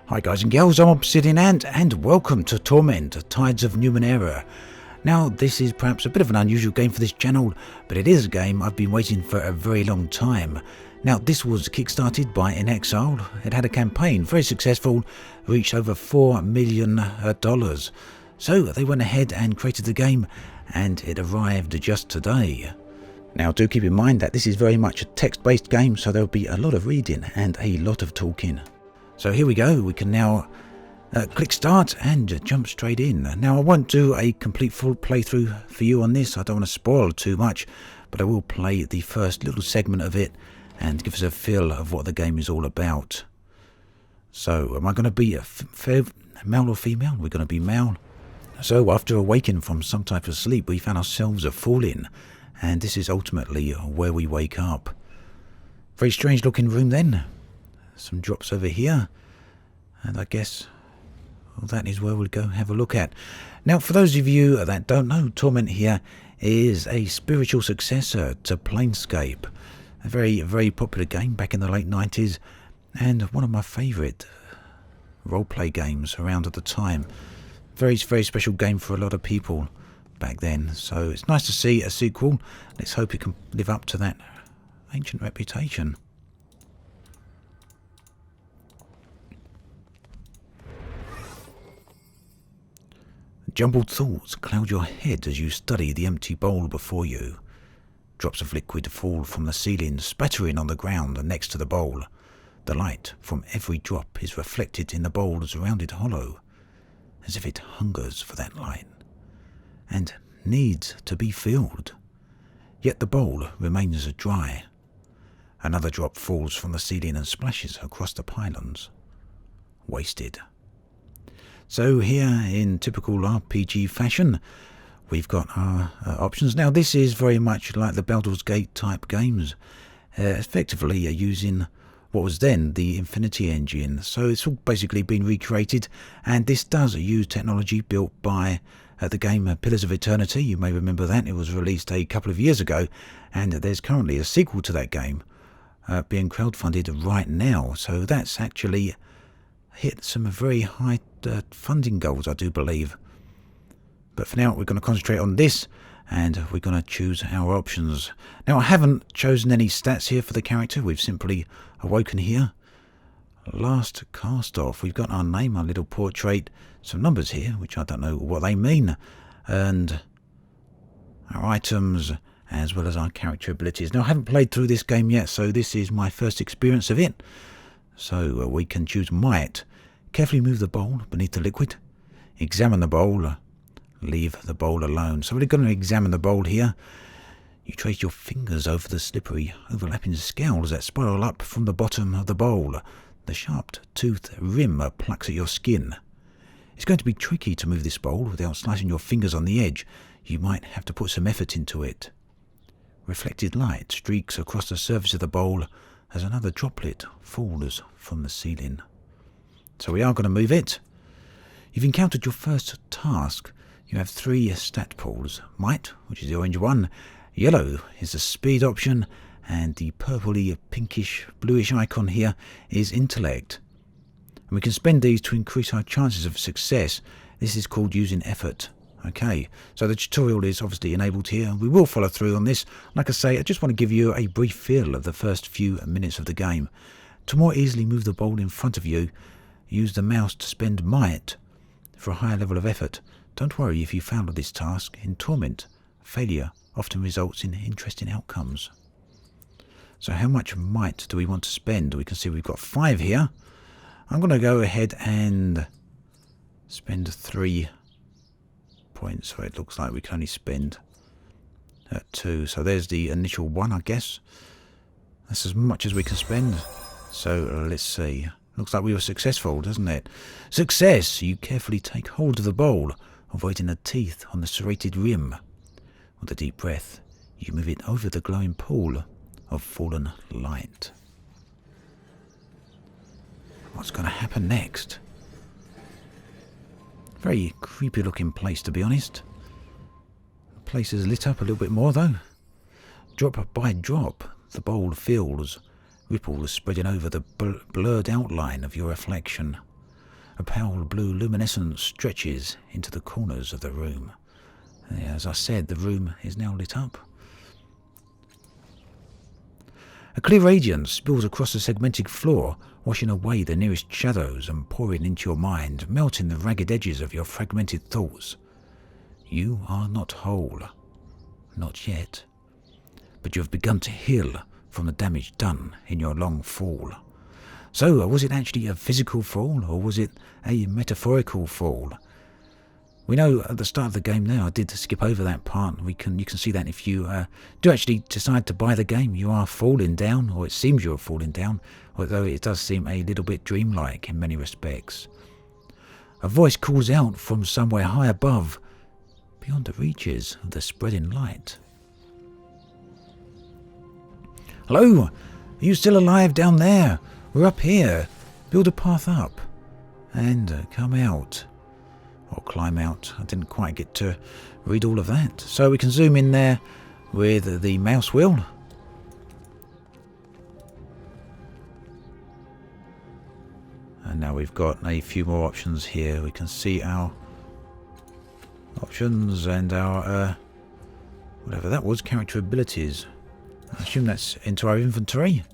Hi guys and girls, I'm Obsidian Ant and welcome to Torment, Tides of Numenera. Now this is perhaps a bit of an unusual game for this channel, but it is a game I've been waiting for a very long time. Now this was kickstarted by In Exile. It had a campaign, very successful, reached over $4 million. So they went ahead and created the game and it arrived just today. Now do keep in mind that this is very much a text-based game, so there'll be a lot of reading and a lot of talking. So here we go, we can now click start and jump straight in. Now I won't do a complete full playthrough for you on this, I don't want to spoil too much, but I will play the first little segment of it and give us a feel of what the game is all about. So am I going to be a male or female? We're going to be male. So after awakening from some type of sleep, we found ourselves falling, and this is ultimately where we wake up. Very strange looking room then. Some drops over here, and I guess that is where we'll go have a look at. Now for those of you that don't know, Torment here is a spiritual successor to Planescape, a very popular game back in the late 90s and one of my favourite roleplay games around at the time. Very special game for a lot of people back then, so it's nice to see a sequel. Let's hope it can live up to that ancient reputation. Jumbled thoughts cloud your head as you study the empty bowl before you. Drops of liquid fall from the ceiling, spattering on the ground next to the bowl. The light from every drop is reflected in the bowl's rounded hollow, as if it hungers for that light, and needs to be filled. Yet the bowl remains dry. Another drop falls from the ceiling and splashes across the pylons. Wasted. So here, in typical RPG fashion, we've got our options. Now this is very much like the Baldur's Gate type games, effectively using what was then the Infinity engine. So it's all basically been recreated, and this does use technology built by the game Pillars of Eternity. You may remember that. It was released a couple of years ago, and there's currently a sequel to that game being crowdfunded right now. So that's actually hit some very high funding goals, I do believe. But for now we're going to concentrate on this, and we're going to choose our options. Now I haven't chosen any stats here for the character, we've simply awoken here. Last cast off, we've got our name, our little portrait, some numbers here which I don't know what they mean, and our items as well as our character abilities. Now I haven't played through this game yet, so this is my first experience of it. So we can choose Might. Carefully move the bowl beneath the liquid. Examine the bowl. Leave the bowl alone. So we're going to examine the bowl here. You trace your fingers over the slippery, overlapping scales that spiral up from the bottom of the bowl. The sharp-toothed rim plucks at your skin. It's going to be tricky to move this bowl without slicing your fingers on the edge. You might have to put some effort into it. Reflected light streaks across the surface of the bowl as another droplet falls from the ceiling. So we are going to move it. You've encountered your first task. You have 3 stat pools. Might, which is the orange one. Yellow is the speed option. And the purpley, pinkish, bluish icon here is intellect. And we can spend these to increase our chances of success. This is called using effort. Okay, so the tutorial is obviously enabled here. We will follow through on this. Like I say, I just want to give you a brief feel of the first few minutes of the game. To more easily move the bowl in front of you, use the mouse to spend Might for a higher level of effort. Don't worry if you fail at this task. In Torment, failure often results in interesting outcomes. So how much Might do we want to spend? We can see we've got 5 here. I'm going to go ahead and spend 3 points, so it looks like we can only spend 2. So there's the initial one, I guess. That's as much as we can spend. So let's see. Looks like we were successful, doesn't it? Success! You carefully take hold of the bowl, avoiding the teeth on the serrated rim. With a deep breath, you move it over the glowing pool of fallen light. What's going to happen next? Very creepy looking place, to be honest. The place is lit up a little bit more though. Drop by drop, the bowl fills, ripples spreading over the blurred outline of your reflection. A pale blue luminescence stretches into the corners of the room. As I said, the room is now lit up. A clear radiance spills across the segmented floor, washing away the nearest shadows and pouring into your mind, melting the ragged edges of your fragmented thoughts. You are not whole. Not yet. But you have begun to heal from the damage done in your long fall. So, was it actually a physical fall, or was it a metaphorical fall? We know at the start of the game now, I did skip over that part. You can see that if you do actually decide to buy the game, you are falling down, or it seems you're falling down, although it does seem a little bit dreamlike in many respects. A voice calls out from somewhere high above, beyond the reaches of the spreading light. Hello? Are you still alive down there? We're up here. Build a path up. And come out. Or climb out. I didn't quite get to read all of that. So we can zoom in there with the mouse wheel. And now we've got a few more options here. We can see our options and our, whatever that was, character abilities. I assume that's into our inventory.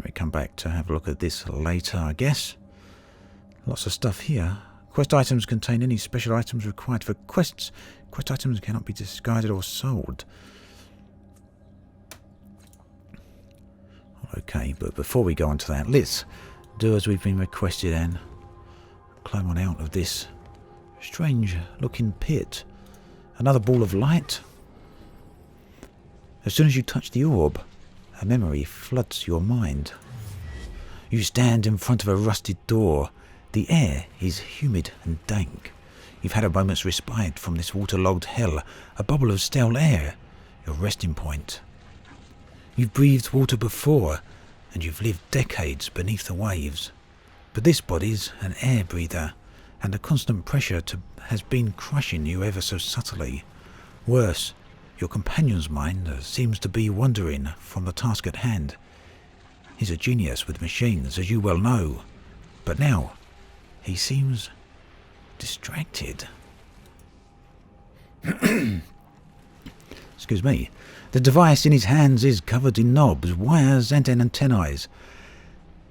We come back to have a look at this later, I guess. Lots of stuff here. Quest items contain any special items required for quests. Quest items cannot be discarded or sold. Okay, but before we go on to that, let's do as we've been requested and climb on out of this strange looking pit. Another ball of light. As soon as you touch the orb, a memory floods your mind. You stand in front of a rusted door. The air is humid and dank. You've had a moment's respite from this waterlogged hell, a bubble of stale air, your resting point. You've breathed water before, and you've lived decades beneath the waves. But this body's an air breather, and the constant pressure has been crushing you ever so subtly. Worse, your companion's mind seems to be wandering from the task at hand. He's a genius with machines, as you well know, but now he seems distracted. Excuse me. The device in his hands is covered in knobs, wires and antennae.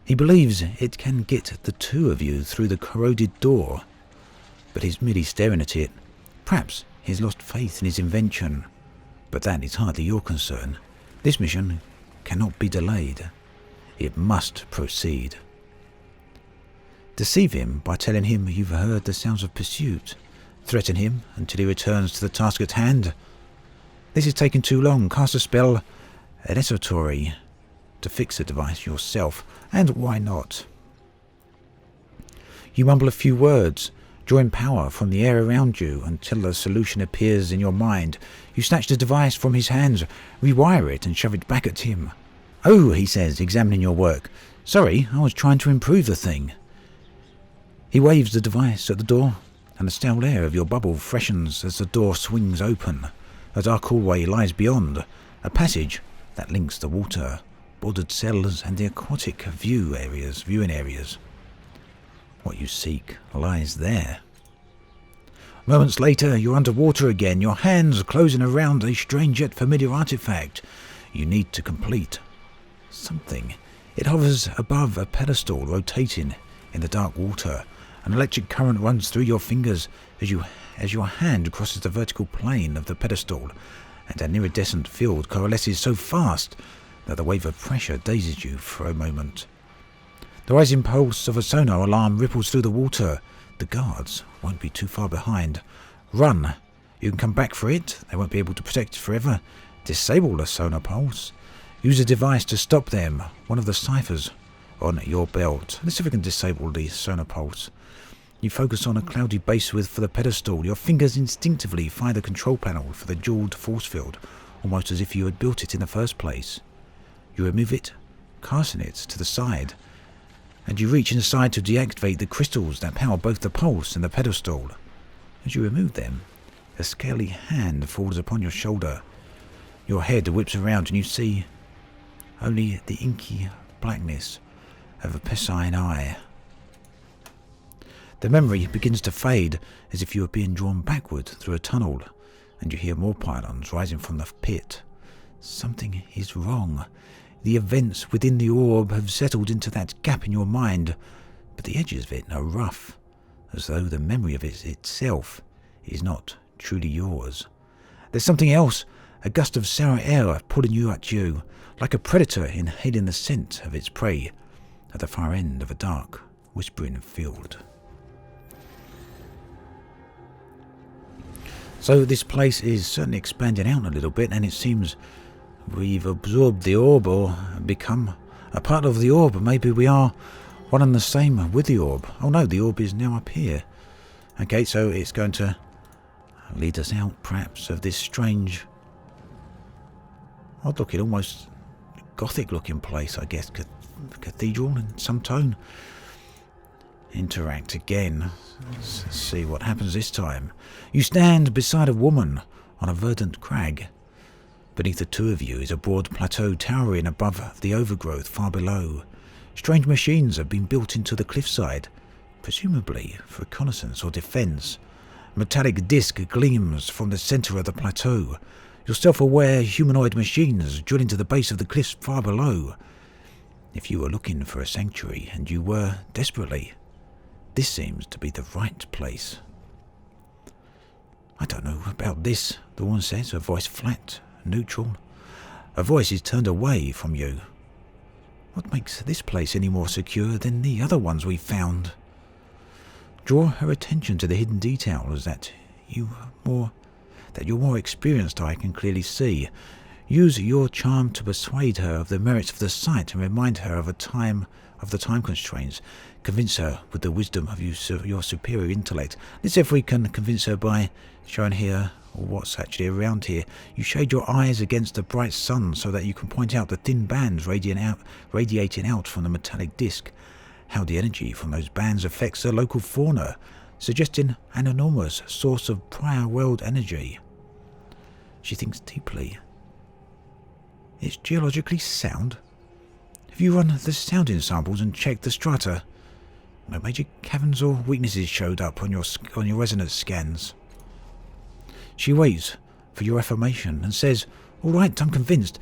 He believes it can get the two of you through the corroded door, but he's merely staring at it. Perhaps he's lost faith in his invention, but that is hardly your concern. This mission cannot be delayed. It must proceed. Deceive him by telling him you've heard the sounds of pursuit. Threaten him until he returns to the task at hand. This is taking too long. Cast a spell, Esotory, to fix the device yourself. And why not? You mumble a few words, drawing power from the air around you until a solution appears in your mind. You snatch the device from his hands, rewire it and shove it back at him. Oh, he says, examining your work. Sorry, I was trying to improve the thing. He waves the device at the door, and the stale air of your bubble freshens as the door swings open. A dark hallway lies beyond, a passage that links the water, bordered cells and the aquatic viewing areas. What you seek lies there. Moments later, you're underwater again, your hands closing around a strange yet familiar artifact you need to complete. Something. It hovers above a pedestal, rotating in the dark water. An electric current runs through your fingers as your hand crosses the vertical plane of the pedestal, and an iridescent field coalesces so fast that the wave of pressure dazes you for a moment. The rising pulse of a sonar alarm ripples through the water. The guards won't be too far behind. Run! You can come back for it. They won't be able to protect you forever. Disable the sonar pulse. Use a device to stop them. One of the ciphers on your belt. Let's see if we can disable the sonar pulse. You focus on a cloudy base for the pedestal. Your fingers instinctively find the control panel for the jeweled force field, almost as if you had built it in the first place. You remove it, casting it to the side, and you reach inside to deactivate the crystals that power both the pulse and the pedestal. As you remove them, a scaly hand falls upon your shoulder. Your head whips around and you see only the inky blackness of a piscine eye. The memory begins to fade, as if you are being drawn backward through a tunnel, and you hear more pylons rising from the pit. Something is wrong. The events within the orb have settled into that gap in your mind, but the edges of it are rough, as though the memory of it itself is not truly yours. There's something else, a gust of sour air pulling you at you, like a predator inhaling the scent of its prey, at the far end of a dark, whispering field. So this place is certainly expanding out a little bit, and it seems we've absorbed the orb or become a part of the orb. Maybe we are one and the same with the orb. Oh no, the orb is now up here. Okay, so it's going to lead us out perhaps of this strange, odd looking, almost gothic looking place, I guess. Cathedral in some tone. Interact again. Let's see what happens this time. You stand beside a woman on a verdant crag. Beneath the two of you is a broad plateau towering above the overgrowth far below. Strange machines have been built into the cliffside, presumably for reconnaissance or defence. A metallic disc gleams from the centre of the plateau. Your self-aware humanoid machines drill into the base of the cliffs far below. If you were looking for a sanctuary, and you were desperately, this seems to be the right place. I don't know about this, the woman says, her voice flat, neutral. Her voice is turned away from you. What makes this place any more secure than the other ones we've found? Draw her attention to the hidden details that your more experienced eye can clearly see. Use your charm to persuade her of the merits of the site and remind her of the time constraints. Convince her with the wisdom of your superior intellect. Let's see if we can convince her by showing her what's actually around here. You shade your eyes against the bright sun so that you can point out the thin bands radiating out from the metallic disc. How the energy from those bands affects the local fauna, suggesting an enormous source of prior world energy. She thinks deeply. It's geologically sound. Have you run the sounding samples and checked the strata? No major caverns or weaknesses showed up on your resonance scans. She waits for your affirmation and says, "All right, I'm convinced."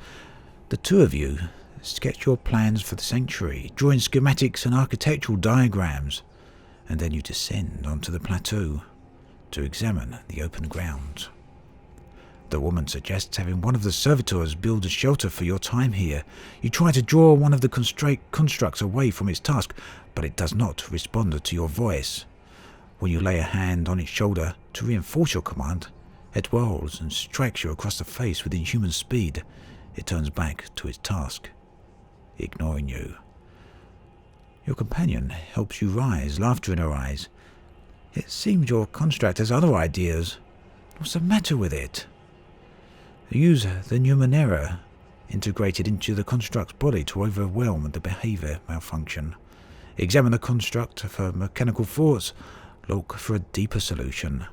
The two of you sketch your plans for the sanctuary, drawing schematics and architectural diagrams, and then you descend onto the plateau to examine the open ground. The woman suggests having one of the servitors build a shelter for your time here. You try to draw one of the constructs away from its task, but it does not respond to your voice. When you lay a hand on its shoulder to reinforce your command, it whirls and strikes you across the face with inhuman speed. It turns back to its task, ignoring you. Your companion helps you rise, laughter in her eyes. It seems your construct has other ideas. What's the matter with it? Use the Numenera integrated into the construct's body to overwhelm the behaviour malfunction. Examine the construct for mechanical force. Look for a deeper solution.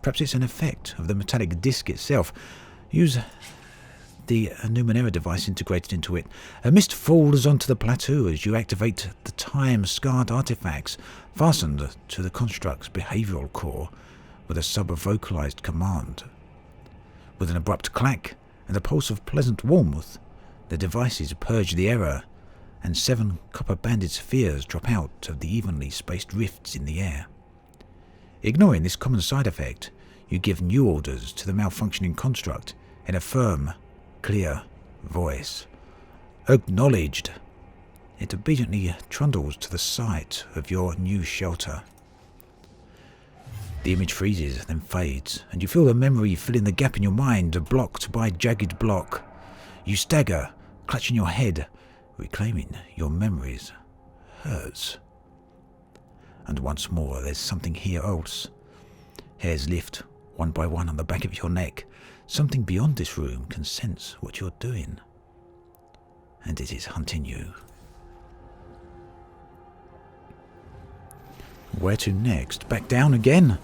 Perhaps it's an effect of the metallic disc itself. Use the Numenera device integrated into it. A mist falls onto the plateau as you activate the time-scarred artifacts fastened to the construct's behavioural core with a sub-vocalised command. With an abrupt clack and a pulse of pleasant warmth, the devices purge the error, and 7 copper-banded spheres drop out of the evenly spaced rifts in the air. Ignoring this common side effect, you give new orders to the malfunctioning construct in a firm, clear voice. Acknowledged. It obediently trundles to the site of your new shelter. The image freezes, then fades, and you feel the memory filling the gap in your mind, blocked by jagged block. You stagger, clutching your head, reclaiming your memories. Hurts. And once more, there's something here else. Hairs lift, one by one, on the back of your neck. Something beyond this room can sense what you're doing. And it is hunting you. Where to next? Back down again?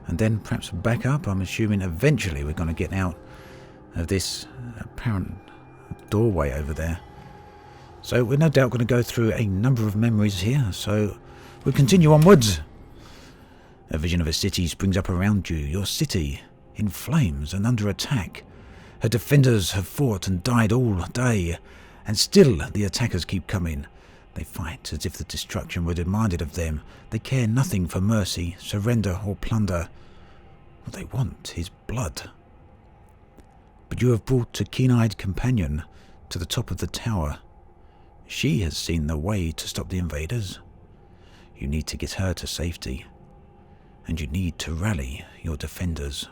And then perhaps back up? I'm assuming eventually we're going to get out of this apparent doorway over there. So we're no doubt going to go through a number of memories here, so we'll continue onwards. A vision of a city springs up around you, your city, in flames and under attack. Her defenders have fought and died all day, and still the attackers keep coming. They fight as if the destruction were demanded of them. They care nothing for mercy, surrender or plunder. What they want is blood. But you have brought a keen-eyed companion to the top of the tower. She has seen the way to stop the invaders. You need to get her to safety, and you need to rally your defenders.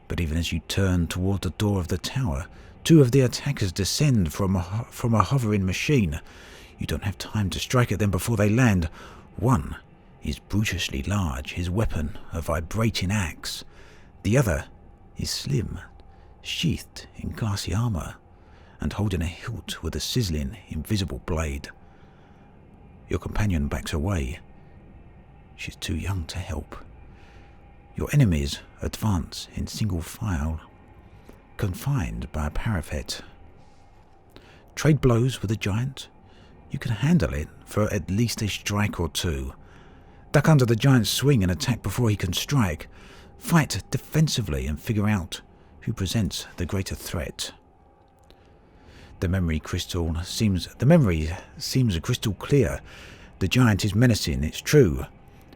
But even as you turn toward the door of the tower, two of the attackers descend from a hovering machine. You don't have time to strike at them before they land. One is brutishly large, his weapon a vibrating axe. The other is slim, sheathed in glassy armour, and holding a hilt with a sizzling, invisible blade. Your companion backs away. She's too young to help. Your enemies advance in single file, confined by a parapet. Trade blows with a giant. You can handle it for at least a strike or two. Duck under the giant's swing and attack before he can strike. Fight defensively and figure out who presents the greater threat. The memory seems crystal clear. The giant is menacing, it's true,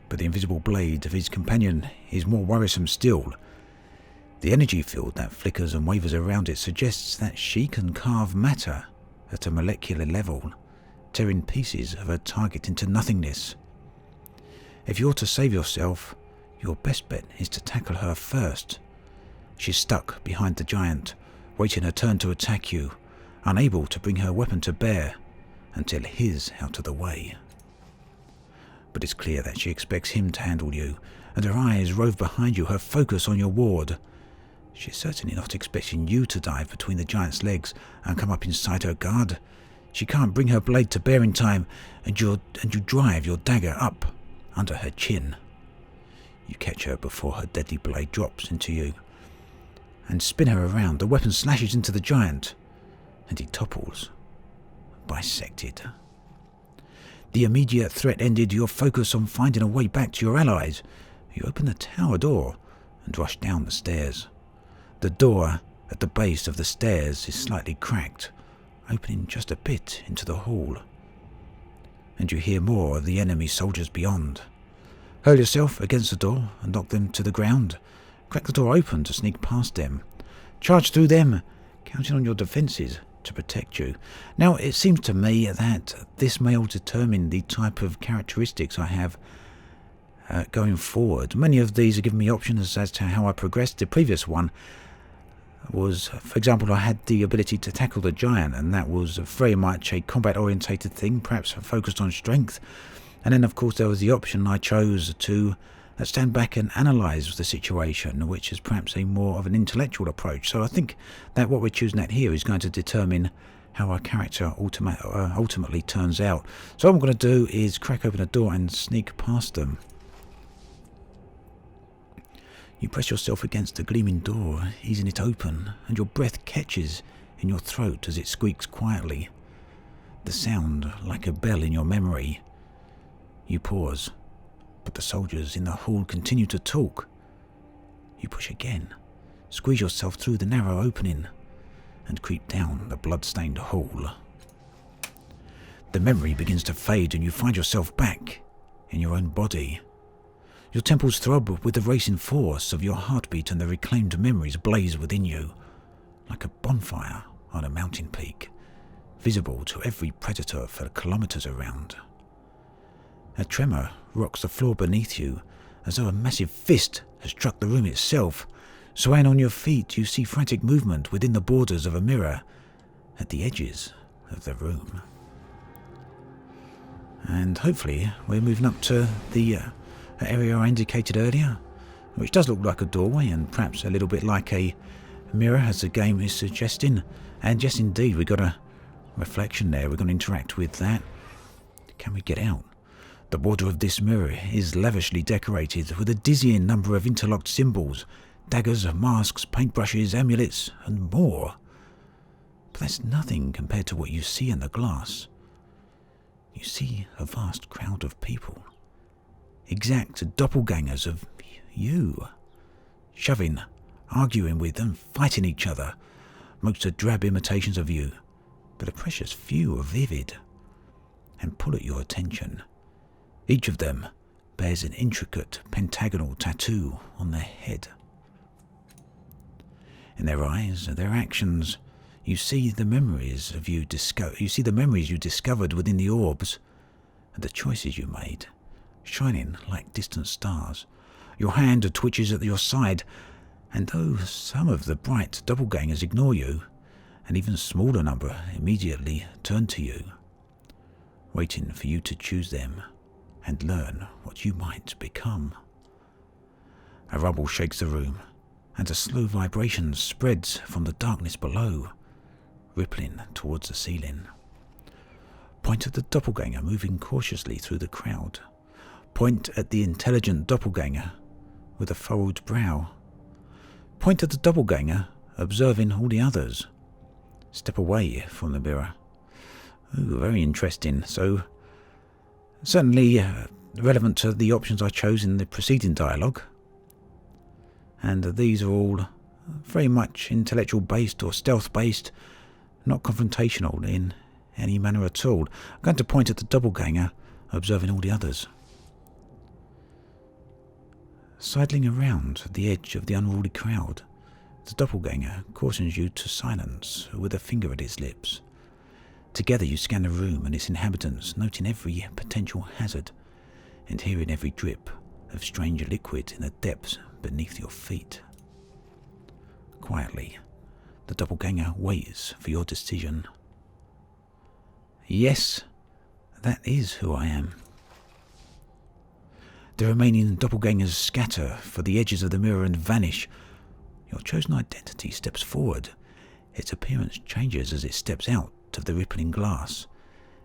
but the invisible blade of his companion is more worrisome still. The energy field that flickers and wavers around it suggests that she can carve matter at a molecular level, tearing pieces of her target into nothingness. If you're to save yourself, your best bet is to tackle her first. She's stuck behind the giant, waiting her turn to attack you, unable to bring her weapon to bear until he's out of the way. But it's clear that she expects him to handle you, and her eyes rove behind you, her focus on your ward. She's certainly not expecting you to dive between the giant's legs and come up inside her guard. She can't bring her blade to bear in time, and you drive your dagger up under her chin. You catch her before her deadly blade drops into you, and spin her around. The weapon slashes into the giant, and he topples, bisected. The immediate threat ended, your focus on finding a way back to your allies. You open the tower door and rush down the stairs. The door at the base of the stairs is slightly cracked, opening just a bit into the hall. And you hear more of the enemy soldiers beyond. Hurl yourself against the door and knock them to the ground. Crack the door open to sneak past them. Charge through them, counting on your defences to protect you. Now, it seems to me that this may all determine the type of characteristics I have going forward. Many of these are giving me options as to how I progressed. The previous one was, for example, I had the ability to tackle the giant, and that was very much a combat-orientated thing, perhaps focused on strength. And then, of course, there was the option I chose to stand back and analyse the situation, which is perhaps a more of an intellectual approach. So I think that what we're choosing at here is going to determine how our character ultimately turns out. So what I'm going to do is crack open a door and sneak past them. You press yourself against the gleaming door, easing it open, and your breath catches in your throat as it squeaks quietly. The sound like a bell in your memory. You pause, but the soldiers in the hall continue to talk. You push again, squeeze yourself through the narrow opening, and creep down the blood-stained hall. The memory begins to fade and you find yourself back in your own body. Your temples throb with the racing force of your heartbeat, and the reclaimed memories blaze within you, like a bonfire on a mountain peak, visible to every predator for kilometres around. A tremor rocks the floor beneath you, as though a massive fist has struck the room itself. Swaying on your feet, you see frantic movement within the borders of a mirror at the edges of the room. And hopefully we're moving up to the area I indicated earlier, which does look like a doorway and perhaps a little bit like a mirror, as the game is suggesting. And yes, indeed, we've got a reflection there. We're going to interact with that. Can we get out? The border of this mirror is lavishly decorated with a dizzying number of interlocked symbols, daggers, masks, paintbrushes, amulets, and more. But that's nothing compared to what you see in the glass. You see a vast crowd of people, exact doppelgangers of you, shoving, arguing with and fighting each other. Most are drab imitations of you, but a precious few are vivid and pull at your attention. Each of them bears an intricate pentagonal tattoo on their head. In their eyes and their actions, you see the memories you discovered within the orbs, and the choices you made, shining like distant stars. Your hand twitches at your side, and though some of the bright doppelgangers ignore you, an even smaller number immediately turn to you, waiting for you to choose them and learn what you might become. A rumble shakes the room, and a slow vibration spreads from the darkness below, rippling towards the ceiling. Point at the doppelganger moving cautiously through the crowd. Point at the intelligent doppelganger with a furrowed brow. Point at the doppelganger observing all the others. Step away from the mirror. Ooh, very interesting. So, certainly relevant to the options I chose in the preceding dialogue. And these are all very much intellectual based or stealth based, not confrontational in any manner at all. I'm going to point at the doppelganger, observing all the others. Sidling around the edge of the unruly crowd, the doppelganger cautions you to silence with a finger at its lips. Together you scan the room and its inhabitants, noting every potential hazard and hearing every drip of strange liquid in the depths beneath your feet. Quietly, the doppelganger waits for your decision. Yes, that is who I am. The remaining doppelgangers scatter for the edges of the mirror and vanish. Your chosen identity steps forward. Its appearance changes as it steps out of the rippling glass.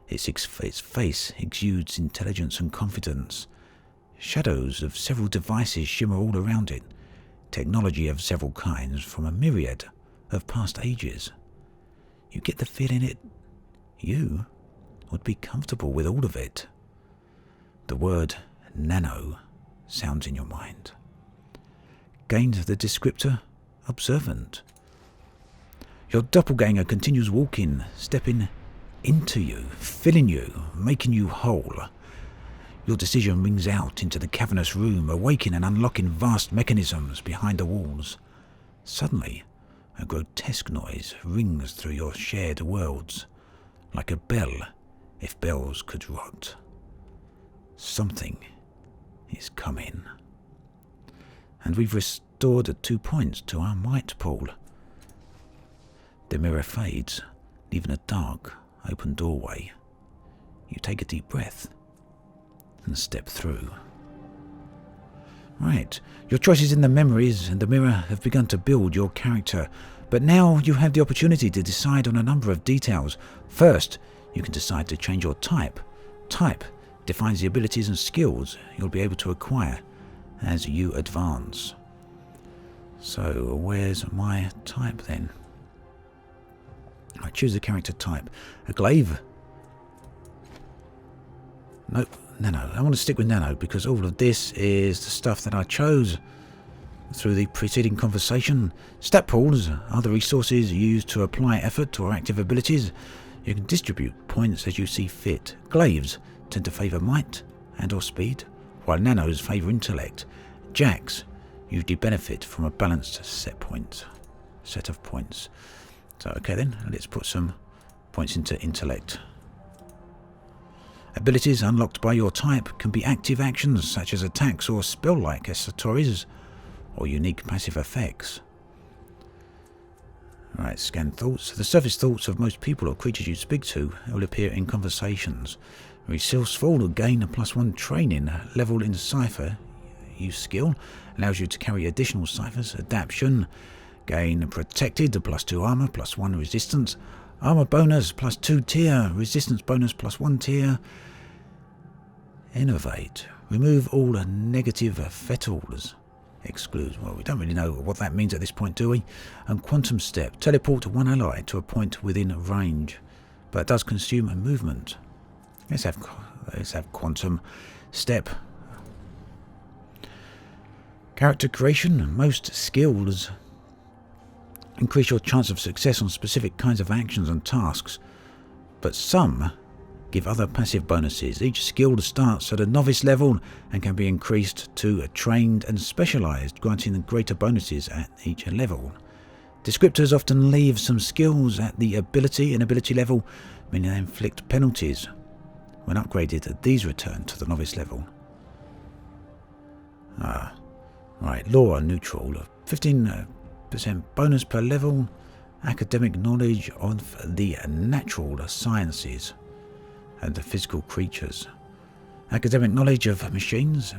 Its face exudes intelligence and confidence. Shadows of several devices shimmer all around it. Technology of several kinds from a myriad of past ages. You get the feeling you would be comfortable with all of it. The word nano sounds in your mind. Gained the descriptor observant. Your doppelganger continues walking, stepping into you, filling you, making you whole. Your decision rings out into the cavernous room, awakening and unlocking vast mechanisms behind the walls. Suddenly, a grotesque noise rings through your shared worlds, like a bell if bells could rot. Something is coming. And we've restored 2 points to our might pool. The mirror fades, leaving a dark, open doorway. You take a deep breath and step through. Right, your choices in the memories and the mirror have begun to build your character, but now you have the opportunity to decide on a number of details. First, you can decide to change your type. Type defines the abilities and skills you'll be able to acquire as you advance. So, where's my type then? I choose a character type. Acclaimed. Nope, nano. I want to stick with nano because all of this is the stuff that I chose through the preceding conversation. Stat pools are the resources used to apply effort or active abilities. You can distribute points as you see fit. Glaives tend to favour might and or speed, while nanos favour intellect. Jacks usually benefit from a balanced set of points. So okay then, let's put some points into intellect. Abilities unlocked by your type can be active actions such as attacks or spell-like accessories or unique passive effects. Right, scan thoughts. The surface thoughts of most people or creatures you speak to will appear in conversations. Resourceful will gain a +1 training level in Cipher. Use skill allows you to carry additional ciphers. Adaption. Gain protected, +2 armor, +1 resistance. Armor bonus, +2 tier. Resistance bonus, +1 tier. Innovate. Remove all negative fettles. excludes. Well, we don't really know what that means at this point, do we? And quantum step. Teleport one ally to a point within range. But it does consume a movement. Let's have quantum step. Character creation. Most skills increase your chance of success on specific kinds of actions and tasks, but some give other passive bonuses. Each skill starts at a novice level and can be increased to a trained and specialized, granting greater bonuses at each level. Descriptors often leave some skills at the ability and ability level, meaning they inflict penalties. When upgraded, these return to the novice level. Right, law neutral. 15% bonus per level. Academic knowledge of the natural sciences and the physical creatures. Academic knowledge of machines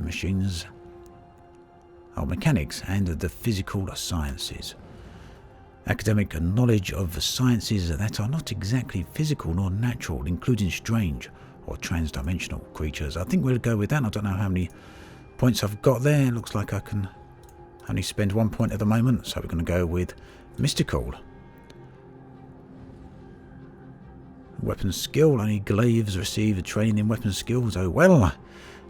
are mechanics and the physical sciences. Academic knowledge of sciences that are not exactly physical nor natural, including strange or trans-dimensional creatures. I think we'll go with that. I don't know how many points I've got there. It looks like I can only spend 1 point at the moment, so we're going to go with mystical. Weapon skill. Only glaives receive training in weapon skills. Oh well.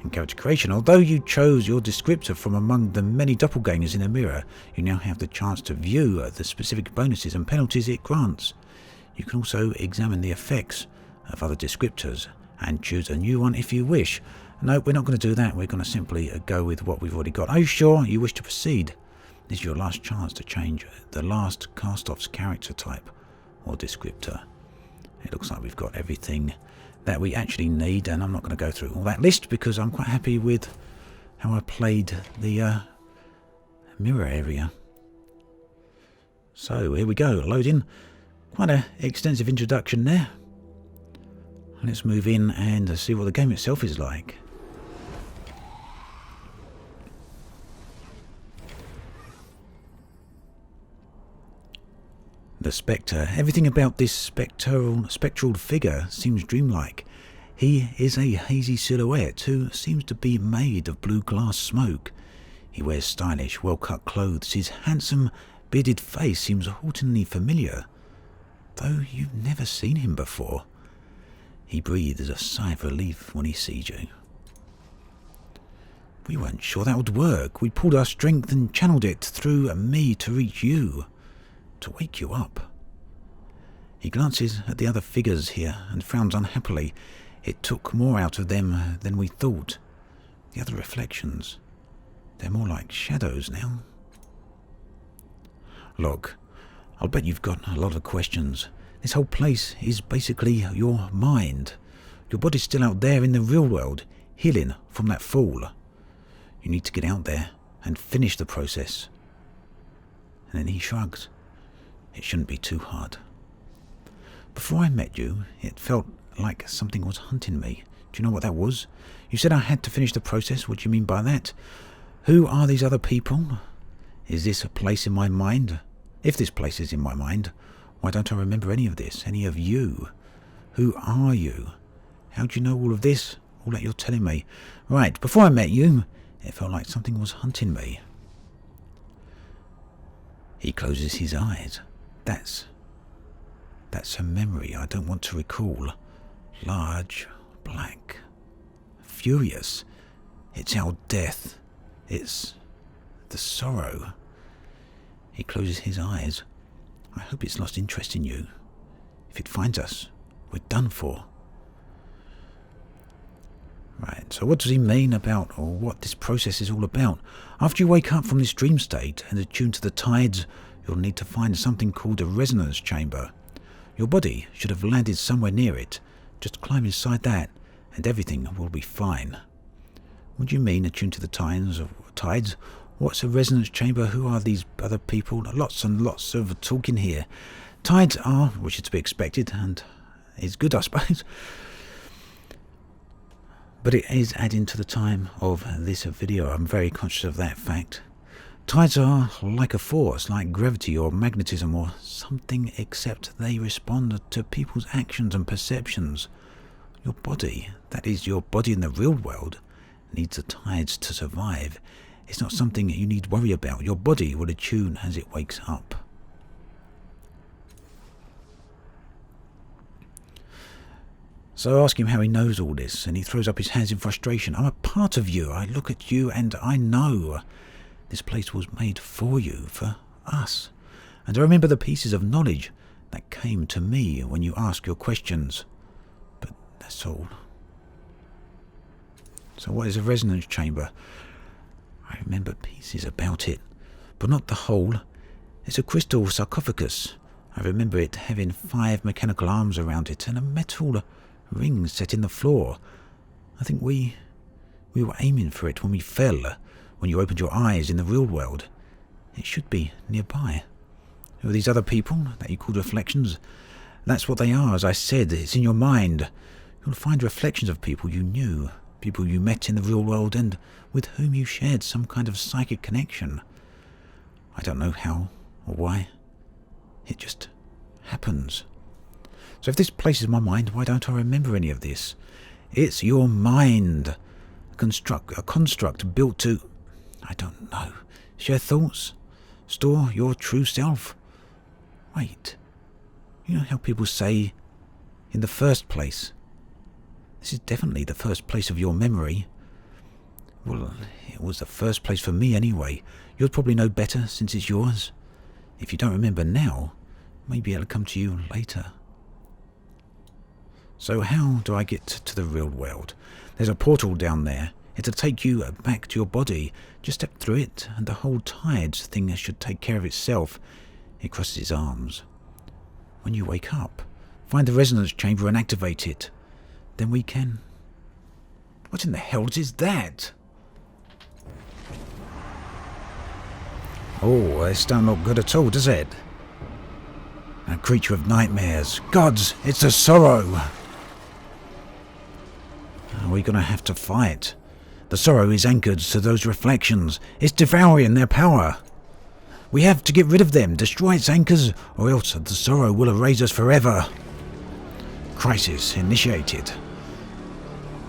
In character creation, although you chose your descriptor from among the many doppelgangers in the mirror, you now have the chance to view the specific bonuses and penalties it grants. You can also examine the effects of other descriptors and choose a new one if you wish. No, we're not going to do that. We're going to simply go with what we've already got. Are you sure you wish to proceed? This is your last chance to change the last cast-off's character type or descriptor. It looks like we've got everything that we actually need, and I'm not going to go through all that list because I'm quite happy with how I played the mirror area. So here we go, loading. Quite an extensive introduction there. Let's move in and see what the game itself is like. The Spectre. Everything about this spectral figure seems dreamlike. He is a hazy silhouette who seems to be made of blue glass smoke. He wears stylish, well-cut clothes. His handsome, bearded face seems hauntingly familiar, though you've never seen him before. He breathes a sigh of relief when he sees you. We weren't sure that would work. We pulled our strength and channeled it through me to reach you, to wake you up. He glances at the other figures here and frowns unhappily. It took more out of them than we thought. The other reflections, they're more like shadows now. Look, I'll bet you've got a lot of questions. This whole place is basically your mind. Your body's still out there in the real world, healing from that fall. You need to get out there and finish the process. And then he shrugs. It shouldn't be too hard. Before I met you, it felt like something was hunting me. Do you know what that was? You said I had to finish the process. What do you mean by that? Who are these other people? Is this a place in my mind? If this place is in my mind, why don't I remember any of this? Any of you? Who are you? How do you know all of this? All that you're telling me. Right, before I met you, it felt like something was hunting me. He closes his eyes. That's a memory I don't want to recall. Large, black, furious. It's our death. It's the sorrow. He closes his eyes. I hope it's lost interest in you. If it finds us, we're done for. Right, so what does he mean about, or what this process is all about? After you wake up from this dream state and attune to the tides, you'll need to find something called a resonance chamber. Your body should have landed somewhere near it. Just climb inside that, and everything will be fine. What do you mean, attune to the tides? What's a resonance chamber? Who are these other people? Lots and lots of talking here. Tides are, which is to be expected, and is good, I suppose. But it is adding to the time of this video. I'm very conscious of that fact. Tides are like a force, like gravity or magnetism or something, except they respond to people's actions and perceptions. Your body, that is your body in the real world, needs the tides to survive. It's not something you need worry about. Your body will attune as it wakes up. So I ask him how he knows all this, and he throws up his hands in frustration. I'm a part of you. I look at you and I know this place was made for you, for us. And I remember the pieces of knowledge that came to me when you ask your questions. But that's all. So what is a resonance chamber? I remember pieces about it, but not the whole. It's a crystal sarcophagus. I remember it having 5 mechanical arms around it and a metal ring set in the floor. I think we were aiming for it when we fell, when you opened your eyes in the real world. It should be nearby. Who are these other people that you called reflections? That's what they are, as I said. It's in your mind. You'll find reflections of people you knew, people you met in the real world and with whom you shared some kind of psychic connection. I don't know how or why. It just happens. So if this places my mind, why don't I remember any of this? It's your mind. A construct built to, I don't know, share thoughts, store your true self. Wait, you know how people say, in the first place? This is definitely the first place of your memory. Well, it was the first place for me anyway. You'll probably know better since it's yours. If you don't remember now, maybe it'll come to you later. So how do I get to the real world? There's a portal down there. It'll take you back to your body. Just step through it, and the whole tides thing should take care of itself. He crosses his arms. When you wake up, find the resonance chamber and activate it. Then we can... What in the hell is that? Oh, this don't look good at all, does it? A creature of nightmares. Gods, it's a sorrow. Are we going to have to fight? The sorrow is anchored to those reflections. It's devouring their power. We have to get rid of them, destroy its anchors, or else the sorrow will erase us forever. Crisis initiated.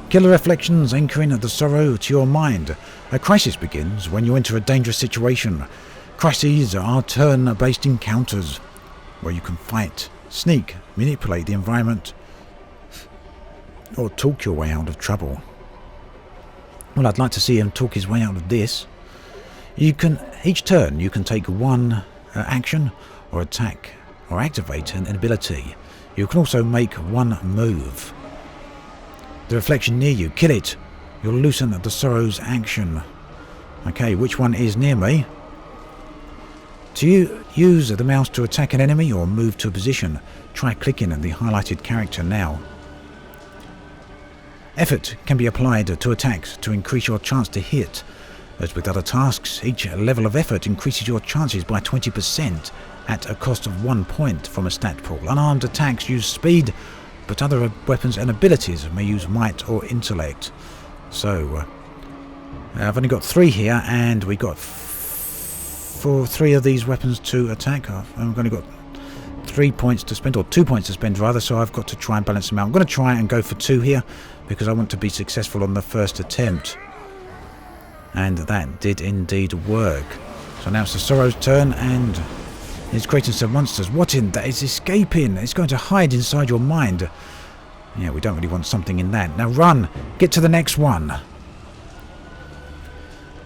Kill the reflections anchoring the sorrow to your mind. A crisis begins when you enter a dangerous situation. Crises are turn-based encounters where you can fight, sneak, manipulate the environment, or talk your way out of trouble. Well, I'd like to see him talk his way out of this. Each turn you can take one action or attack or activate an ability. You can also make one move. The reflection near you, kill it. You'll loosen the sorrow's action. Okay, which one is near me? To use the mouse to attack an enemy or move to a position, try clicking the highlighted character now. Effort can be applied to attacks to increase your chance to hit. As with other tasks, each level of effort increases your chances by 20% at a cost of 1 point from a stat pool. Unarmed attacks use speed, but other weapons and abilities may use might or intellect. So, I've only got 3 here, and we got 3 of these weapons to attack. I've only got 3 points to spend, or 2 points to spend rather, so I've got to try and balance them out. I'm going to try and go for 2 here, because I want to be successful on the first attempt. And that did indeed work. So now it's the Sorrow's turn, and it's creating some monsters. What in that is escaping? It's going to hide inside your mind. Yeah, we don't really want something in that. Now run! Get to the next one!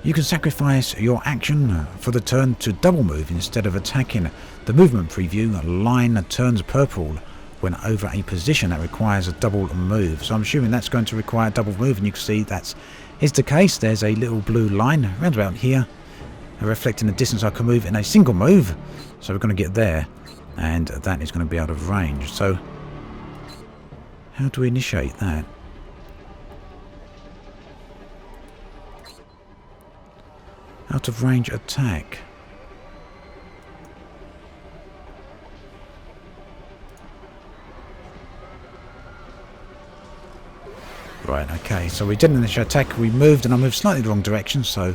You can sacrifice your action for the turn to double move instead of attacking. The movement preview line turns purple when over a position that requires a double move. So I'm assuming that's going to require a double move, and you can see that is the case. There's a little blue line around about here, reflecting the distance I can move in a single move. So we're going to get there, and that is going to be out of range. So how do we initiate that? Out of range attack. Right, okay, so we didn't initiate attack, we moved, and I moved slightly the wrong direction, so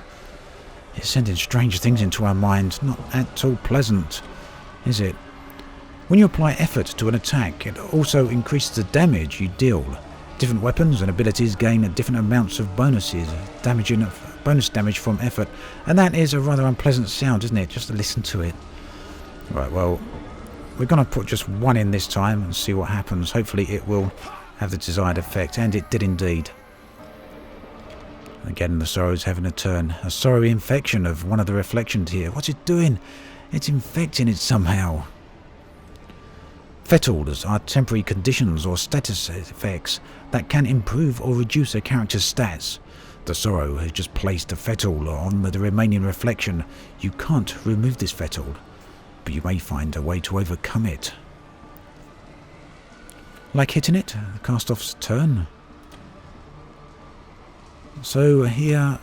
it's sending strange things into our mind. Not at all pleasant, is it? When you apply effort to an attack, it also increases the damage you deal. Different weapons and abilities gain different amounts of bonuses, damaging bonus damage from effort. And that is a rather unpleasant sound, isn't it? Just to listen to it. Right, well, we're going to put just one in this time and see what happens. Hopefully it will have the desired effect, and it did indeed. Again, the sorrow's having a turn. A sorrow infection of one of the reflections here. What's it doing? It's infecting it somehow. Fettles are temporary conditions or status effects that can improve or reduce a character's stats. The sorrow has just placed a fettle on the remaining reflection. You can't remove this fettle, but you may find a way to overcome it. Like hitting it, cast-off's turn. So here,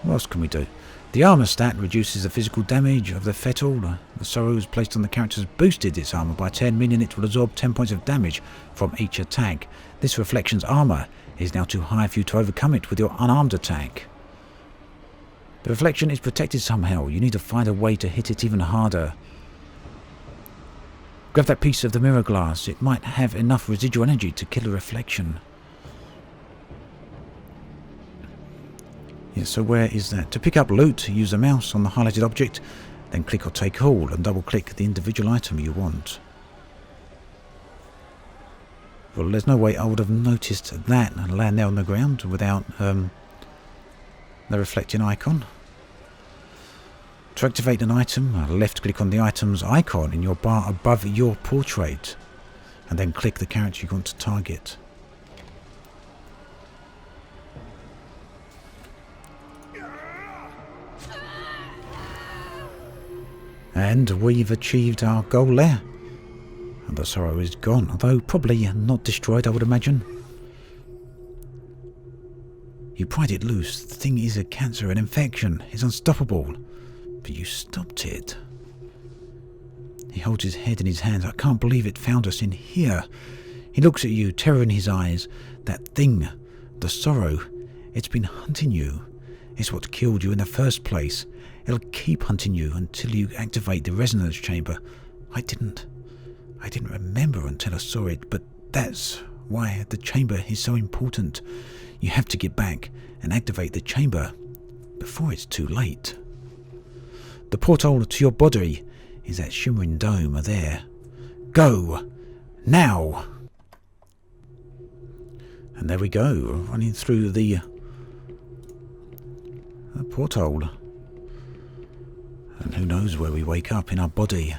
what else can we do? The armor stat reduces the physical damage of the fettle. The sorrow placed on the character has boosted its armor by 10, meaning it will absorb 10 points of damage from each attack. This reflection's armor is now too high for you to overcome it with your unarmed attack. The reflection is protected somehow. You need to find a way to hit it even harder. Grab that piece of the mirror glass. It might have enough residual energy to kill a reflection. So where is that? To pick up loot, use the mouse on the highlighted object, then click or take hold and double click the individual item you want. Well, there's no way I would have noticed that and land there on the ground without the reflecting icon. To activate an item, left click on the item's icon in your bar above your portrait and then click the character you want to target. And we've achieved our goal there. And the sorrow is gone, although probably not destroyed, I would imagine. You pried it loose. The thing is a cancer, an infection. It's unstoppable. But you stopped it. He holds his head in his hands. I can't believe it found us in here. He looks at you, terror in his eyes. That thing, the sorrow, it's been hunting you. It's what killed you in the first place. It'll keep hunting you until you activate the resonance chamber. I didn't remember until I saw it, but that's why the chamber is so important. You have to get back and activate the chamber before it's too late. The portal to your body is that shimmering dome there. Go! Now! And there we go, running through the porthole. And who knows where we wake up in our body,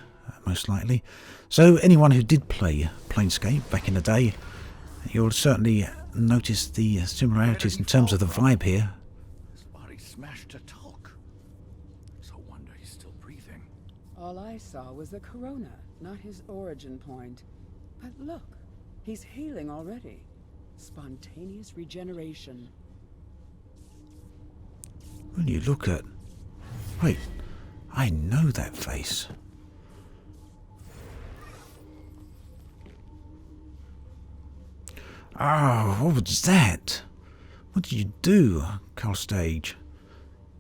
most likely. So anyone who did play Planescape back in the day, you'll certainly notice the similarities in terms of the vibe here. His body smashed to talk. So wonder he's still breathing. All I saw was the corona, not his origin point. But look, he's healing already. Spontaneous regeneration. When you look at... Wait, I know that face. Oh, what was that? What did you do, Calstage?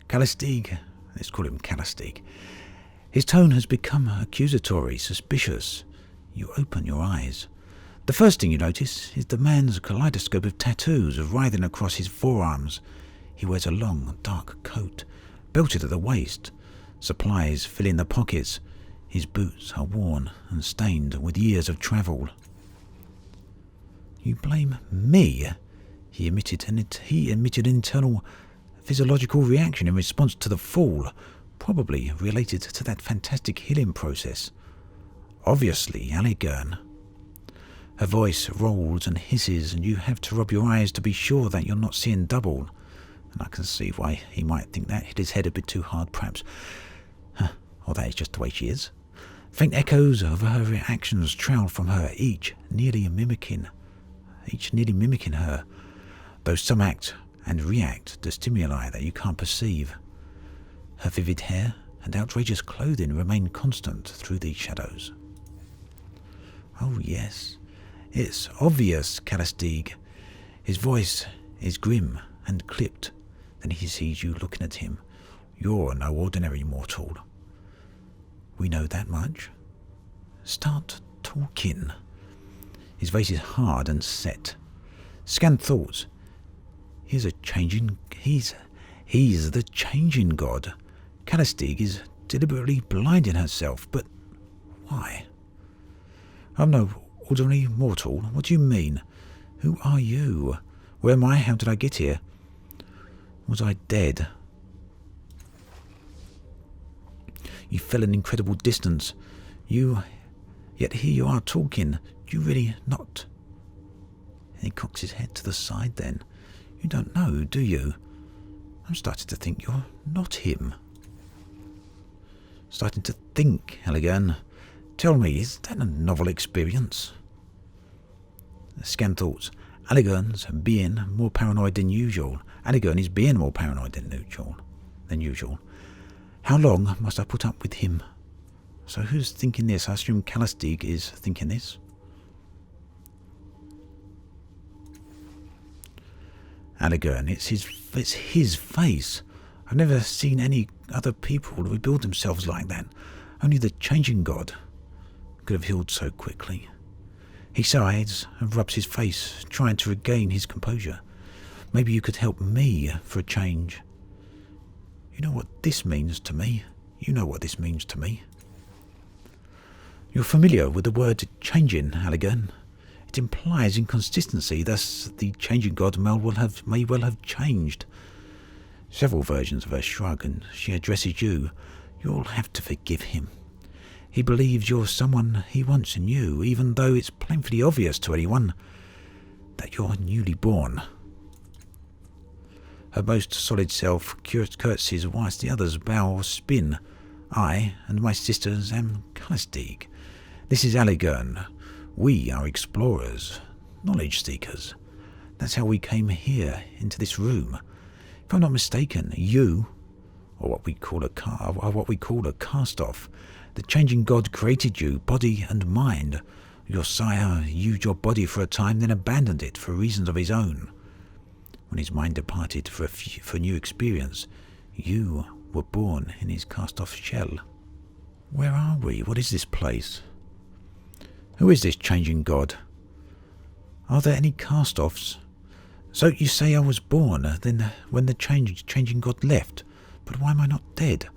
Calistig? Let's call him Calistig. His tone has become accusatory, suspicious. You open your eyes. The first thing you notice is the man's kaleidoscope of tattoos writhing across his forearms. He wears a long, dark coat, belted at the waist. Supplies fill in the pockets. His boots are worn and stained with years of travel. You blame me? He emitted an internal physiological reaction in response to the fall, probably related to that fantastic healing process. Obviously, Alligern. Her voice rolls and hisses, and you have to rub your eyes to be sure that you're not seeing double. And I can see why he might think that hit his head a bit too hard, perhaps. Or that is just the way she is. Faint echoes of her reactions trail from her, each nearly mimicking her, though some act and react to stimuli that you can't perceive. Her vivid hair and outrageous clothing remain constant through these shadows. Oh yes, it's obvious, Calistig. His voice is grim and clipped. Then he sees you looking at him. You're no ordinary mortal. We know that much. Start talking. His face is hard and set. Scanned thoughts. He's the changing god. Calistig is deliberately blinding herself, but why? I'm no ordinary mortal. What do you mean? Who are you? Where am I? How did I get here? Was I dead? You fell an incredible distance. Yet here you are talking. Do you really not? And he cocks his head to the side then. You don't know, do you? I'm starting to think you're not him. Starting to think, Halligan. Tell me, is that a novel experience? Scan thoughts. Halligan's being more paranoid than usual. Halligan is being more paranoid than usual. How long must I put up with him? So who's thinking this? I assume Calistig is thinking this. Halligan, it's his face. I've never seen any other people rebuild themselves like that. Only the changing god could have healed so quickly. He sighs and rubs his face, trying to regain his composure. Maybe you could help me for a change. You know what this means to me. You know what this means to me. You're familiar with the word changing, Halligan. It implies inconsistency, thus the changing god may well have changed. Several versions of her shrug, and she addresses you. You'll have to forgive him. He believes you're someone he once knew, even though it's painfully obvious to anyone that you're newly born. Her most solid self curtsies whilst the others bow or spin. I and my sisters am Calistig. This is Halligan. We are explorers, knowledge seekers. That's how we came here, into this room. If I'm not mistaken, you, or what we call a cast-off, the changing god created you, body and mind. Your sire used your body for a time, then abandoned it for reasons of his own. When his mind departed for a new experience, you were born in his cast-off shell. Where are we? What is this place? Who is this changing god? Are there any cast-offs? So you say I was born, then when the changing god left, but why am I not dead?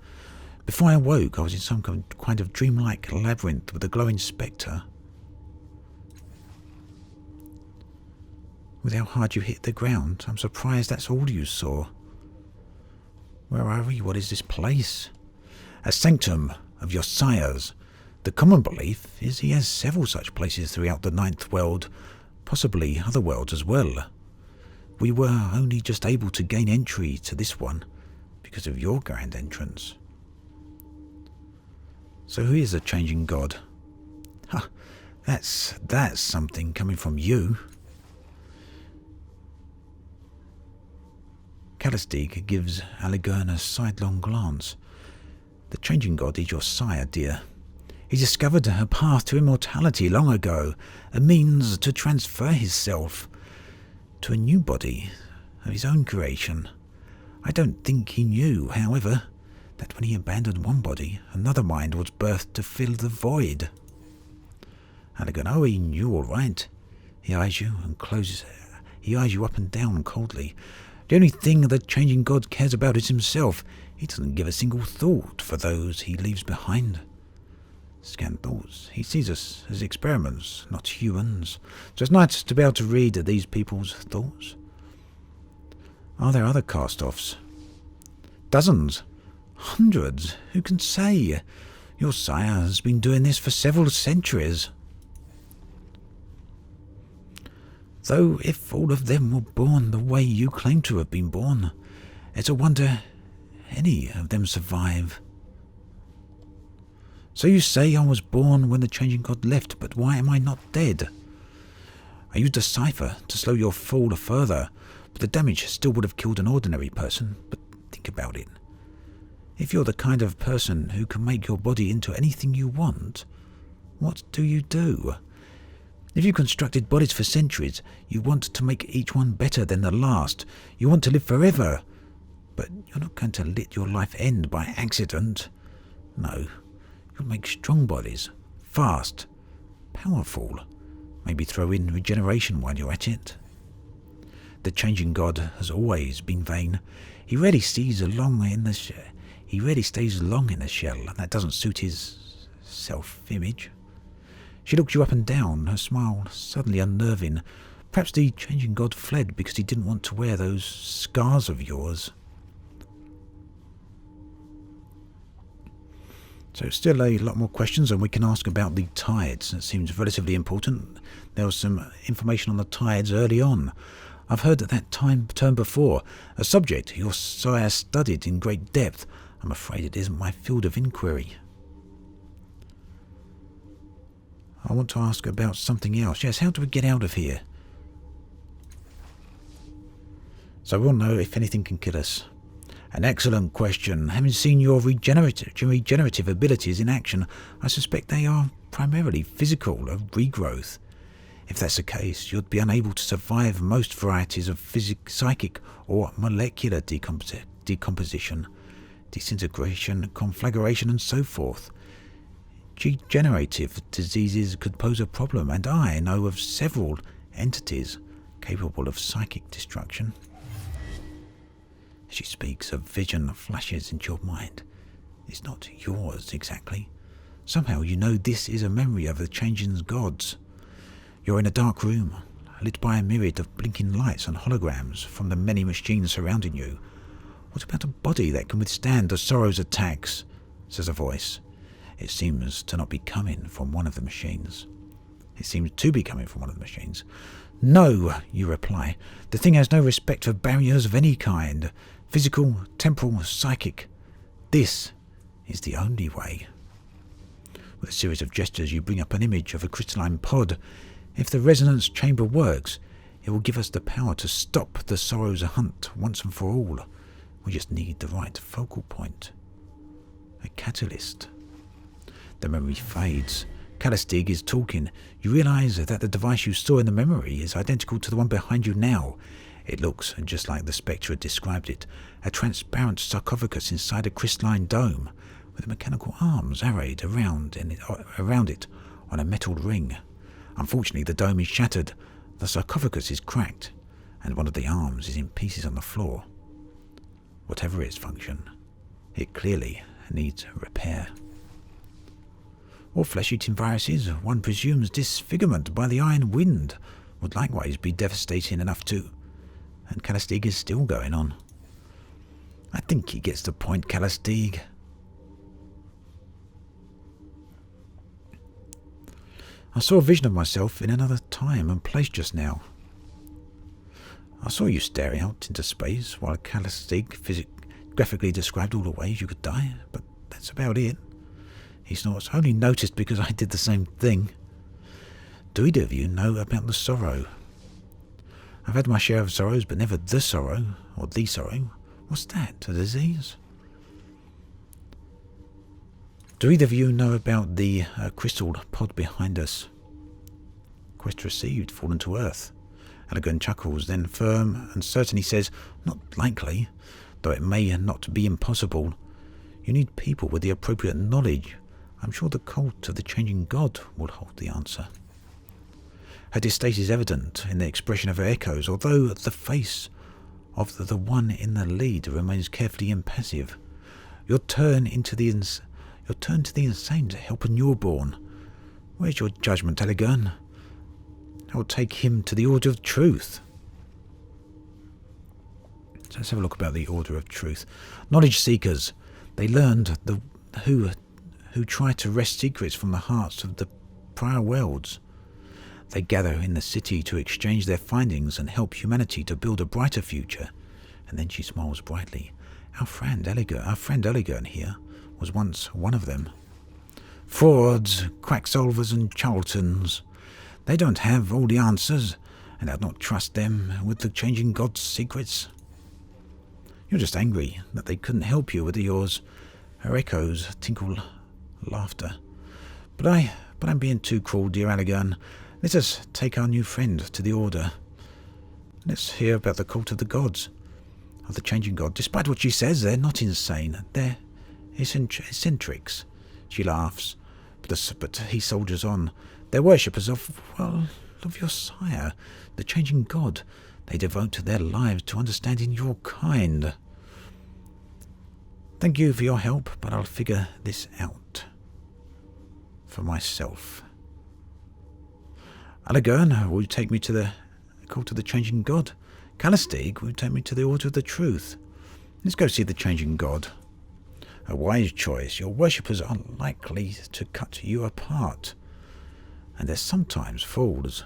Before I awoke, I was in some kind of dreamlike labyrinth with a glowing spectre. With how hard you hit the ground, I'm surprised that's all you saw. Where are we? What is this place? A sanctum of your sire's. The common belief is he has several such places throughout the Ninth World, possibly other worlds as well. We were only just able to gain entry to this one because of your grand entrance. So who is a changing god? Ha! That's something coming from you. Calistig gives Halligan a sidelong glance. The changing god is your sire, dear. He discovered a path to immortality long ago, a means to transfer himself to a new body of his own creation. I don't think he knew, however, that when he abandoned one body, another mind was birthed to fill the void. Halligan, oh, he knew all right. He eyes you up and down coldly. The only thing the changing god cares about is himself. He doesn't give a single thought for those he leaves behind. Scan thoughts. He sees us as experiments, not humans. So it's nice to be able to read these people's thoughts. Are there other cast-offs? Dozens. Hundreds. Who can say? Your sire has been doing this for several centuries. Though if all of them were born the way you claim to have been born, it's a wonder any of them survive. So you say I was born when the changing god left, but why am I not dead? I used a cipher to slow your fall further, but the damage still would have killed an ordinary person. But think about it. If you're the kind of person who can make your body into anything you want, what do you do? If you constructed bodies for centuries, you want to make each one better than the last. You want to live forever. But you're not going to let your life end by accident. No. You'll make strong bodies, fast, powerful. Maybe throw in regeneration while you're at it. The changing god has always been vain. He rarely stays long in the shell, and that doesn't suit his self-image. She looked you up and down, her smile suddenly unnerving. Perhaps the changing god fled because he didn't want to wear those scars of yours. So still a lot more questions, and we can ask about the tides. That seems relatively important. There was some information on the tides early on. I've heard that term before, a subject your sire studied in great depth. I'm afraid it isn't my field of inquiry. I want to ask about something else. Yes, how do we get out of here? So we'll know if anything can kill us. An excellent question. Having seen your regenerative abilities in action, I suspect they are primarily physical, of regrowth. If that's the case, you'd be unable to survive most varieties of psychic or molecular decomposition, disintegration, conflagration, and so forth. Degenerative diseases could pose a problem, and I know of several entities capable of psychic destruction. She speaks, a vision flashes into your mind. It's not yours exactly. Somehow you know this is a memory of the changing gods. You're in a dark room, lit by a myriad of blinking lights and holograms from the many machines surrounding you. What about a body that can withstand the sorrow's attacks? Says a voice. It seems to not be coming from one of the machines. No, you reply. The thing has no respect for barriers of any kind. Physical, temporal, psychic. This is the only way. With a series of gestures, you bring up an image of a crystalline pod. If the resonance chamber works, it will give us the power to stop the sorrow's hunt once and for all. We just need the right focal point. A catalyst. The memory fades. Callistig is talking. You realise that the device you saw in the memory is identical to the one behind you now. It looks just like the Spectre had described it, a transparent sarcophagus inside a crystalline dome, with mechanical arms arrayed around it on a metal ring. Unfortunately, the dome is shattered, the sarcophagus is cracked, and one of the arms is in pieces on the floor. Whatever its function, it clearly needs repair. Or flesh-eating viruses, one presumes disfigurement by the iron wind, would likewise be devastating enough too. And Callistig is still going on. I think he gets the point, Callistig. I saw a vision of myself in another time and place just now. I saw you staring out into space while Callistig graphically described all the ways you could die, but that's about it. He snorts. Only noticed because I did the same thing. Do either of you know about the sorrow? I've had my share of sorrows, but never the sorrow, or the sorrow. What's that, a disease? Do either of you know about the crystal pod behind us? Quest received, fallen to earth. Elegant chuckles, then firm and certain he says, not likely, though it may not be impossible. You need people with the appropriate knowledge. I'm sure the cult of the changing god will hold the answer. Her distaste is evident in the expression of her echoes, although the face of the one in the lead remains carefully impassive. You'll turn to the insane to help a newborn. Where's your judgment, Elegern? I will take him to the Order of Truth. So let's have a look about the Order of Truth. Knowledge seekers. They learned who try to wrest secrets from the hearts of the prior worlds. They gather in the city to exchange their findings and help humanity to build a brighter future. And then she smiles brightly. Our friend Elegern here was once one of them. Frauds, quacksalvers and charlatans. They don't have all the answers, and I'd not trust them with the changing god's secrets. You're just angry that they couldn't help you with yours. Her echoes tinkle laughter. But I'm being too cruel, dear Elegern. Let us take our new friend to the Order. Let's hear about the cult of the gods, of the changing god. Despite what she says, they're not insane. They're eccentrics. She laughs, but he soldiers on. They're worshippers of, well, of your sire, the changing god. They devote their lives to understanding your kind. Thank you for your help, but I'll figure this out for myself. Alagern, will you take me to the call to the changing god? Calistig, will you take me to the Order of the Truth? Let's go see the changing god. A wise choice. Your worshippers are likely to cut you apart. And they're sometimes fools.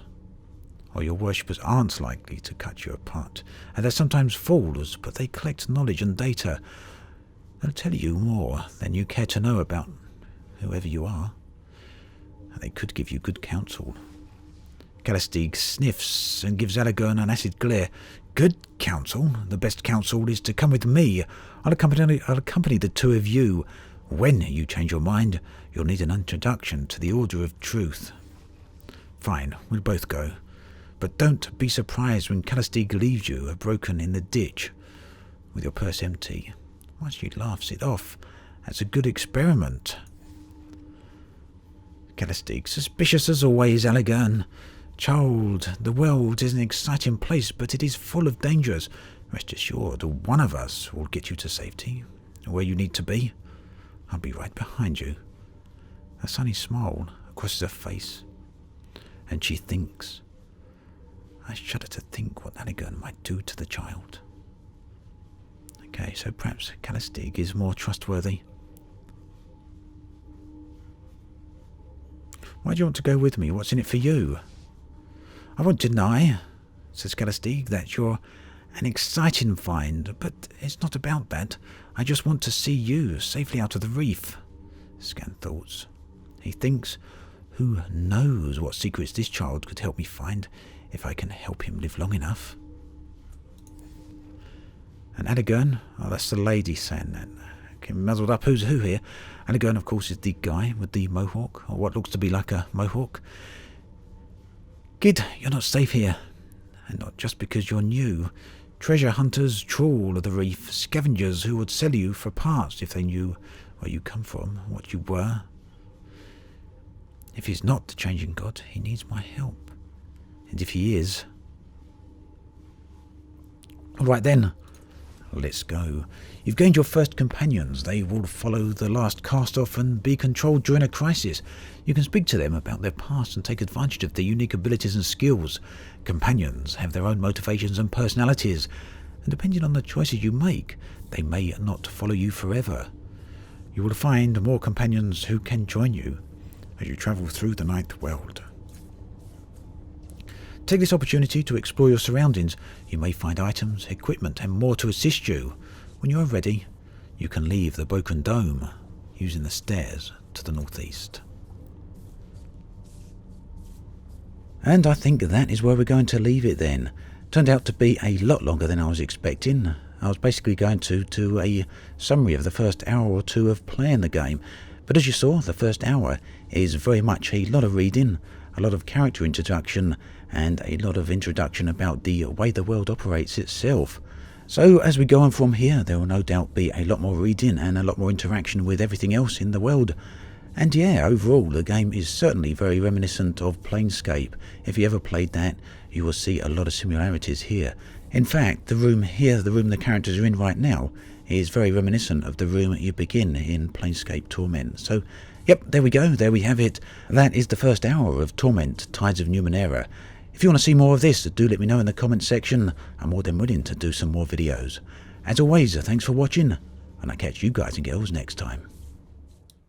Or your worshippers aren't likely to cut you apart. And they're sometimes fools, but they collect knowledge and data. They'll tell you more than you care to know about whoever you are. And they could give you good counsel. Calistig sniffs and gives Alagern an acid glare. Good counsel? The best counsel is to come with me. I'll accompany the two of you. When you change your mind, you'll need an introduction to the Order of Truth. Fine, we'll both go. But don't be surprised when Calistig leaves you broken in the ditch, with your purse empty. Why, she laughs it off. That's a good experiment. Calistig, suspicious as always, Alagern. Child, the world is an exciting place, but it is full of dangers. Rest assured, one of us will get you to safety, where you need to be. I'll be right behind you. A sunny smile crosses her face, and she thinks. I shudder to think what Alagern might do to the child. Okay, so perhaps Calistig is more trustworthy. Why do you want to go with me? What's in it for you? I won't deny, says Calistig, that you're an exciting find, but it's not about that. I just want to see you safely out of the reef. Scan thoughts. He thinks, who knows what secrets this child could help me find if I can help him live long enough. And Alagern, oh, that's the lady saying that. Okay, muzzled up, who's who here? Alagern, of course, is the guy with the mohawk, or what looks to be like a mohawk. Kid, you're not safe here. And not just because you're new. Treasure hunters trawl the reef, scavengers who would sell you for parts if they knew where you come from, what you were. If he's not the changing god, he needs my help. And if he is... All right then, let's go. You've gained your first companions. They will follow the last cast-off and be controlled during a crisis. You can speak to them about their past and take advantage of their unique abilities and skills. Companions have their own motivations and personalities, and depending on the choices you make, they may not follow you forever. You will find more companions who can join you as you travel through the Ninth World. Take this opportunity to explore your surroundings. You may find items, equipment, and more to assist you. When you are ready, you can leave the Broken Dome using the stairs to the northeast. And I think that is where we're going to leave it then. Turned out to be a lot longer than I was expecting. I was basically going to do a summary of the first hour or two of playing the game. But as you saw, the first hour is very much a lot of reading, a lot of character introduction, and a lot of introduction about the way the world operates itself. So as we go on from here, there will no doubt be a lot more reading and a lot more interaction with everything else in the world. And yeah, overall the game is certainly very reminiscent of Planescape. If you ever played that, you will see a lot of similarities here. In fact, the room here, the room the characters are in right now, is very reminiscent of the room you begin in Planescape Torment. So, yep, there we go, there we have it. That is the first hour of Torment, Tides of Numenera. If you want to see more of this, do let me know in the comments section. I'm more than willing to do some more videos. As always, thanks for watching, and I'll catch you guys and girls next time.